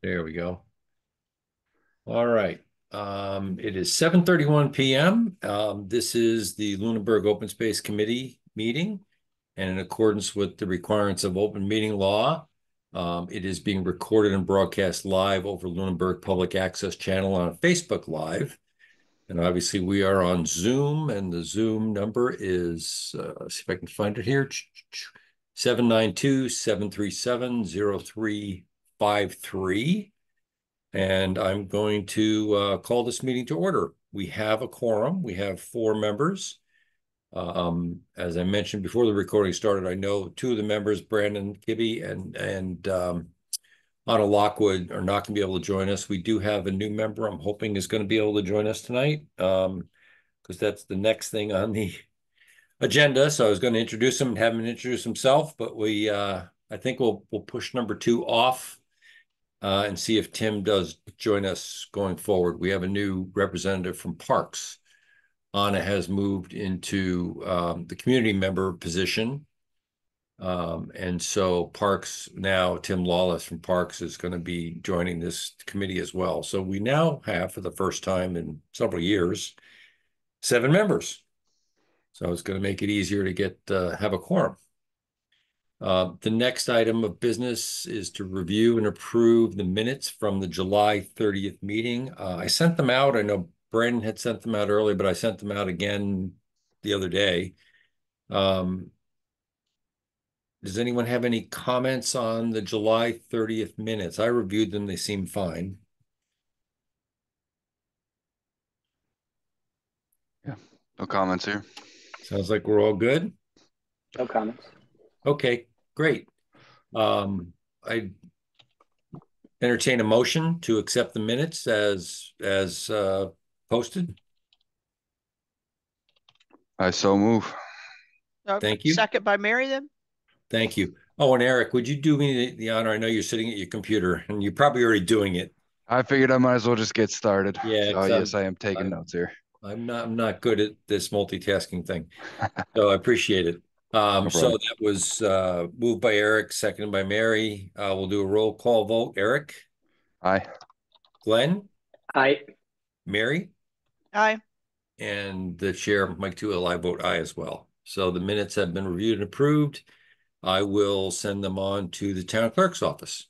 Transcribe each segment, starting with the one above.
There we go. All right. It is 7:31 p.m. This is the Lunenburg Open Space Committee meeting, and in accordance with the requirements of open meeting law, it is being recorded and broadcast live over Lunenburg Public Access Channel on Facebook Live. And obviously, we are on Zoom, and the Zoom number is, see if I can find it here, 792-737-0353. And I'm going to call this meeting to order. We have a quorum. We have 4 members. As I mentioned before the recording started, I know 2 of the members, Brandon Kibbe and Anna Lockwood, are not going to be able to join us. We do have a new member I'm hoping is going to be able to join us tonight, because that's the next thing on the agenda. So I was going to introduce him and have him introduce himself, but I think we'll push number 2 off and see if Tim does join us going forward. We have a new representative from Parks. Anna has moved into the community member position. And so Parks now, Tim Lawless from Parks is going to be joining this committee as well. So we now have, for the first time in several years, 7 members. So it's going to make it easier to have a quorum. The next item of business is to review and approve the minutes from the July 30th meeting. I sent them out. I know Brandon had sent them out earlier, but I sent them out again the other day. Does anyone have any comments on the July 30th minutes? I reviewed them. They seem fine. Yeah, no comments here. Sounds like we're all good. No comments. Okay, great. I entertain a motion to accept the minutes as posted. I so move. Thank you. Second by Mary then. Thank you. Oh, and Eric, would you do me the honor? I know you're sitting at your computer and you're probably already doing it. I figured I might as well just get started. Yeah. So, yes, I am taking notes here. I'm not good at this multitasking thing. So I appreciate it. So that was moved by Eric, seconded by Mary. We'll do a roll call vote. Eric? Aye. Glenn? Aye. Mary? Aye. And the chair, Mike Tewell, I vote aye as well. So the minutes have been reviewed and approved. I will send them on to the town clerk's office.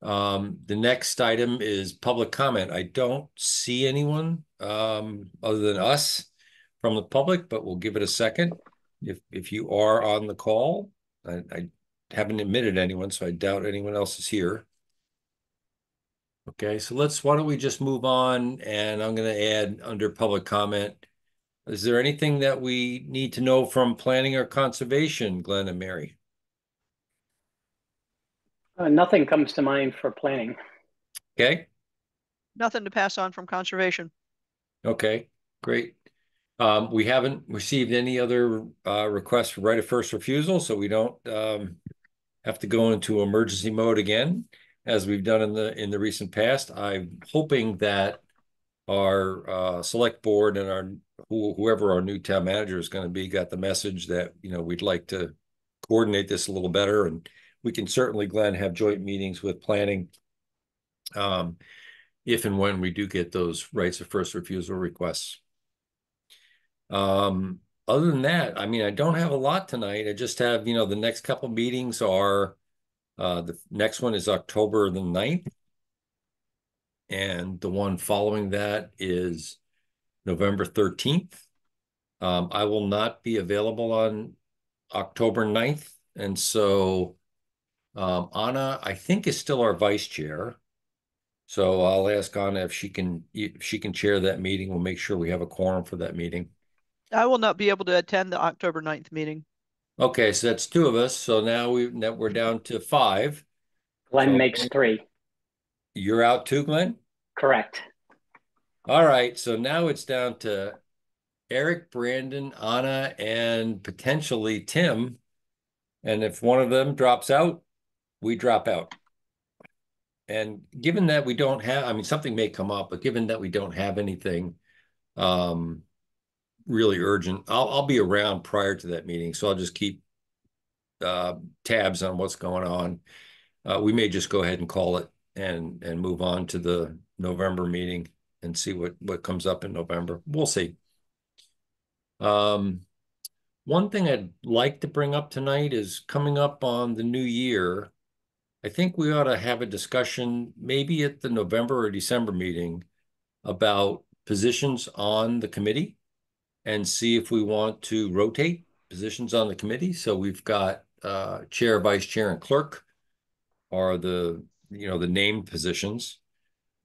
The next item is public comment. I don't see anyone other than us from the public, but we'll give it a second. If you are on the call, I haven't admitted anyone, so I doubt anyone else is here. Okay, so why don't we just move on, and I'm going to add under public comment. Is there anything that we need to know from planning or conservation, Glenn and Mary? Nothing comes to mind for planning. Okay. Nothing to pass on from conservation. Okay, great. We haven't received any other requests for right of first refusal, so we don't have to go into emergency mode again, as we've done in the recent past. I'm hoping that our select board and whoever our new town manager is going to be got the message that we'd like to coordinate this a little better, and we can certainly, Glenn, have joint meetings with planning if and when we do get those rights of first refusal requests. Other than that, I mean, I don't have a lot tonight. I just have, the next couple meetings are, the next one is October the 9th. And the one following that is November 13th. I will not be available on October 9th. And so Anna, I think, is still our vice chair. So I'll ask Anna if she can chair that meeting. We'll make sure we have a quorum for that meeting. I will not be able to attend the October 9th meeting. Okay, so that's 2 of us. So now we're down to 5. Glenn makes 3. You're out too, Glenn? Correct. All right, so now it's down to Eric, Brandon, Anna, and potentially Tim. And if one of them drops out, we drop out. And given that we don't have, I mean, something may come up, but given that we don't have anything really urgent, I'll be around prior to that meeting. So I'll just keep tabs on what's going on. we may just go ahead and call it and move on to the November meeting and see what comes up in November. We'll see. One thing I'd like to bring up tonight is coming up on the new year. I think we ought to have a discussion, maybe at the November or December meeting, about positions on the committee and see if we want to rotate positions on the committee. So we've got chair, vice chair, and clerk are the named positions.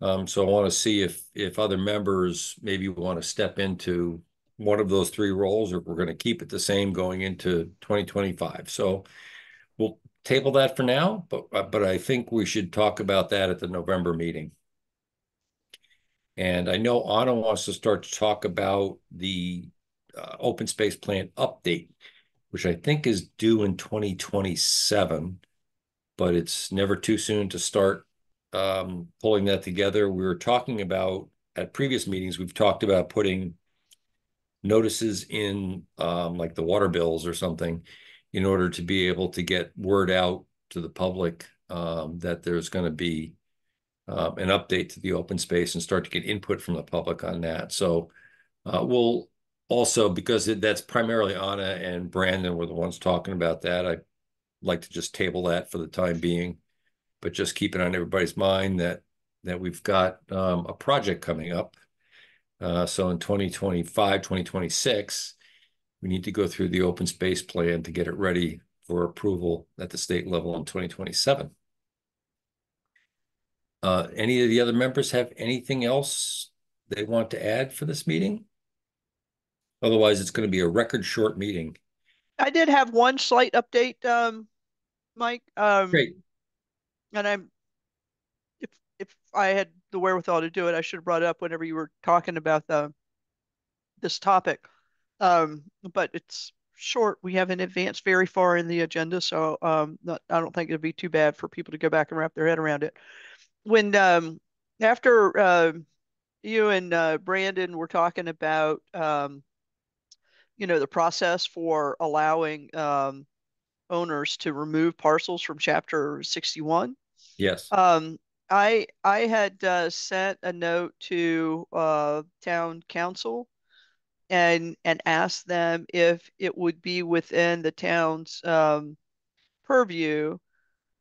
So I want to see if other members maybe want to step into one of those three roles, or if we're going to keep it the same going into 2025. So we'll table that for now, but I think we should talk about that at the November meeting. And I know Anna wants to start to talk about the open space plan update, which I think is due in 2027, but it's never too soon to start pulling that together. We were talking about, at previous meetings, we've talked about putting notices in like the water bills or something in order to be able to get word out to the public that there's going to be an update to the open space and start to get input from the public on that. So we'll also, because that's primarily Anna and Brandon were the ones talking about that, I'd like to just table that for the time being, but just keep it on everybody's mind that we've got a project coming up. So in 2025, 2026, we need to go through the open space plan to get it ready for approval at the state level in 2027. Any of the other members have anything else they want to add for this meeting? Otherwise, it's going to be a record short meeting. I did have one slight update, Mike. Great. And if I had the wherewithal to do it, I should have brought it up whenever you were talking about this topic. But it's short. We haven't advanced very far in the agenda, so I don't think it'd be too bad for people to go back and wrap their head around it. When after you and Brandon were talking about the process for allowing owners to remove parcels from Chapter 61. Yes. I had sent a note to town council and asked them if it would be within the town's purview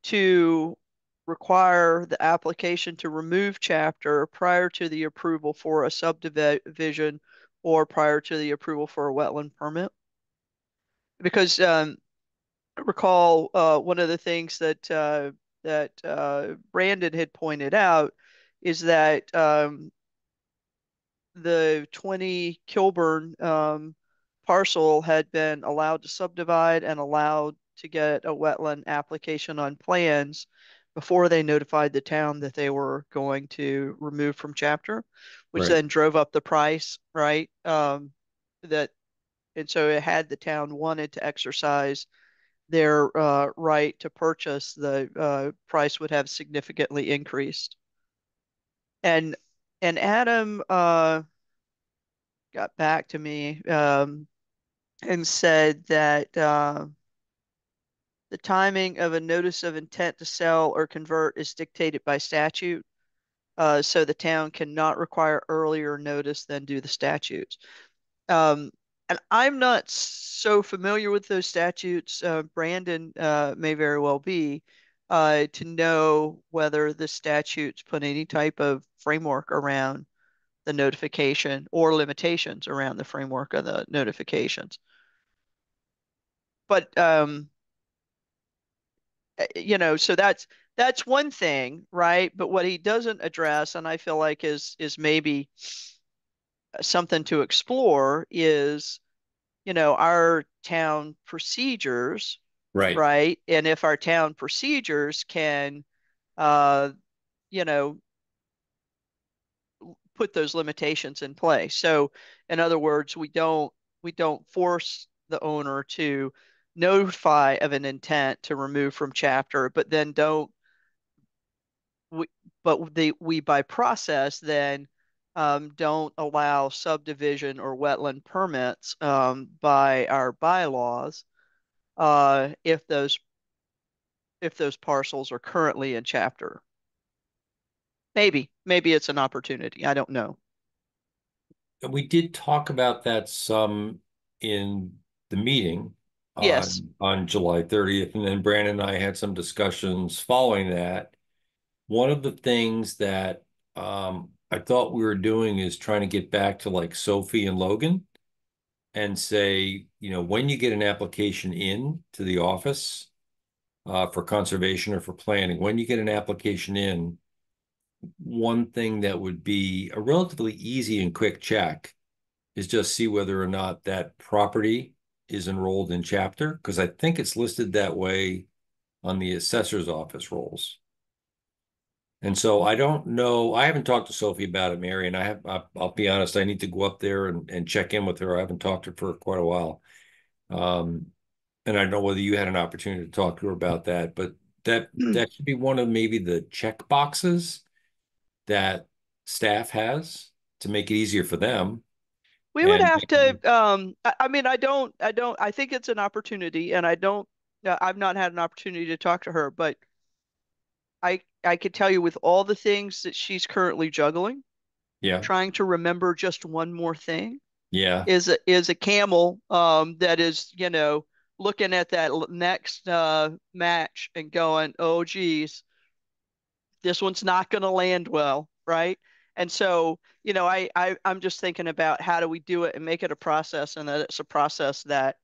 to require the application to remove chapter prior to the approval for a subdivision or prior to the approval for a wetland permit. Because I recall one of the things that Brandon had pointed out is that the 20 Kilburn parcel had been allowed to subdivide and allowed to get a wetland application on plans before they notified the town that they were going to remove from chapter, which Right. then drove up the price, right? And so it had the town wanted to exercise their right to purchase, the price would have significantly increased. And Adam got back to me and said that the timing of a notice of intent to sell or convert is dictated by statute. So the town cannot require earlier notice than do the statutes. And I'm not so familiar with those statutes. Brandon may very well be, to know whether the statutes put any type of framework around the notification or limitations around the framework of the notifications. But so that's one thing, right? But what he doesn't address, and I feel like is maybe something to explore, is our town procedures, Right. right? And if our town procedures can uh put those limitations in place. So in other words, we don't force the owner to notify of an intent to remove from chapter, but then don't we by process then don't allow subdivision or wetland permits by our bylaws if if those parcels are currently in chapter. Maybe it's an opportunity. I don't know. And we did talk about that some in the meeting Yes. on July 30th, and then Brandon and I had some discussions following that. One of the things that I thought we were doing is trying to get back to like Sophie and Logan and say, you know, when you get an application in to the office for conservation or for planning, when you get an application in, one thing that would be a relatively easy and quick check is just see whether or not that property is enrolled in chapter, because I think it's listed that way on the assessor's office rolls. And so I don't know. I haven't talked to Sophie about it, Mary, and I'll be honest, I need to go up there and check in with her. I haven't talked to her for quite a while. And I don't know whether you had an opportunity to talk to her about that, but that should be one of maybe the check boxes that staff has to make it easier for them. We would And have to, I mean, I think it's an opportunity, and I've not had an opportunity to talk to her, but I could tell you with all the things that she's currently juggling, yeah, trying to remember just one more thing yeah, is a camel that is, you know, looking at that next match and going, oh geez, this one's not going to land well, right? And so, you know, I'm just thinking about how do we do it and make it a process, and that it's a process that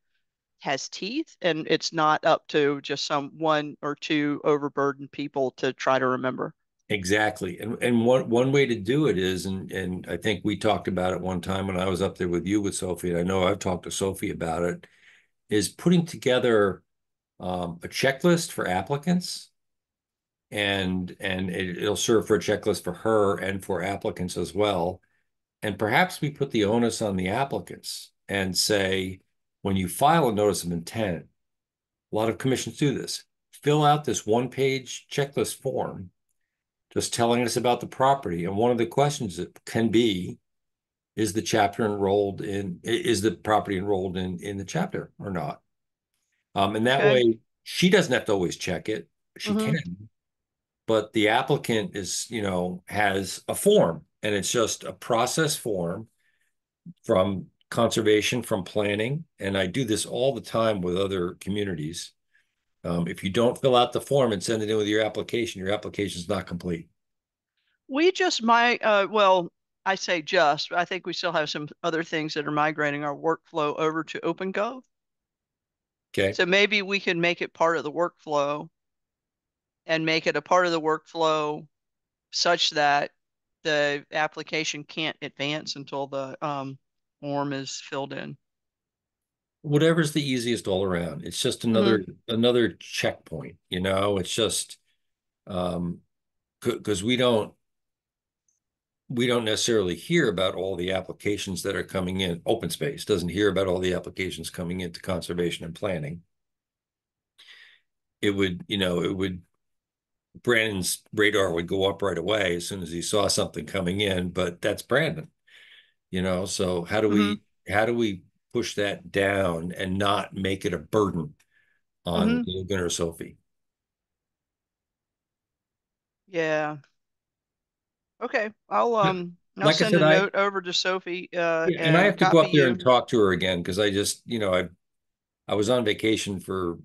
has teeth, and it's not up to just some one or two overburdened people to try to remember. exactly. And one way to do it is, and I think we talked about it one time when I was up there with you with Sophie, and I know I've talked to Sophie about it, is putting together a checklist for applicants, and it'll serve for a checklist for her and for applicants as well. And perhaps we put the onus on the applicants and say, when you file a notice of intent, a lot of commissions do this. Fill out this one-page checklist form, just telling us about the property. And one of the questions that can be, is the property enrolled in the chapter or not? And that Okay. way she doesn't have to always check it. She Mhm. can, but the applicant has a form, and it's just a process form from conservation, from planning. And I do this all the time with other communities. If you don't fill out the form and send it in with your application is not complete. We just might, well, I say just, I think we still have some other things that are migrating our workflow over to OpenGov. Okay. So maybe we can make it part of the workflow and make it a part of the workflow such that the application can't advance until the form is filled in. Whatever's the easiest all around. It's just another checkpoint, it's just because we don't necessarily hear about all the applications that are coming in. Open Space doesn't hear about all the applications coming into conservation and planning. It would, Brandon's radar would go up right away as soon as he saw something coming in, but that's Brandon, so how do we push that down and not make it a burden on Logan or Sophie? Yeah. Okay. I'll Like I send said, a note over to Sophie yeah, and I and have to go copy up there you. and talk to her again because I was on vacation for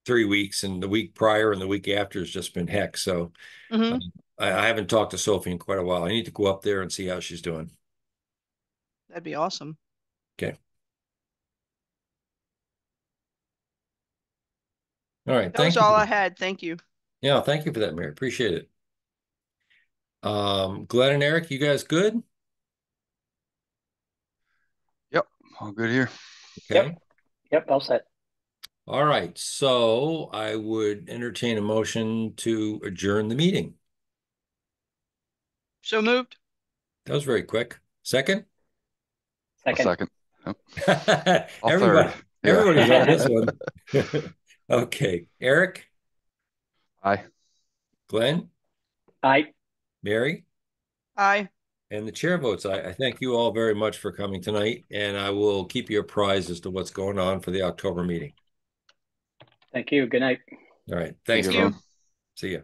3 weeks, and the week prior and the week after has just been heck. So Mm-hmm. I haven't talked to Sophie in quite a while. I need to go up there and see how she's doing. That'd be awesome. Okay. All right. That was Thank you. all I had. Thank you. Yeah, thank you for that, Mary. Appreciate it. Glenn and Eric, you guys good? Yep, all good here. Okay. Yep, all set. All right. So I would entertain a motion to adjourn the meeting. So moved. That was very quick. Second? A second. I'll Everybody, third. everybody's on this one. Okay. Eric, Aye. Glenn, Aye. Mary, Aye. and the chair votes aye. I thank you all very much for coming tonight, and I will keep you apprised as to what's going on for the October meeting. Thank you. Good night. All right. Thank Thanks, you, Ron. everyone. See ya.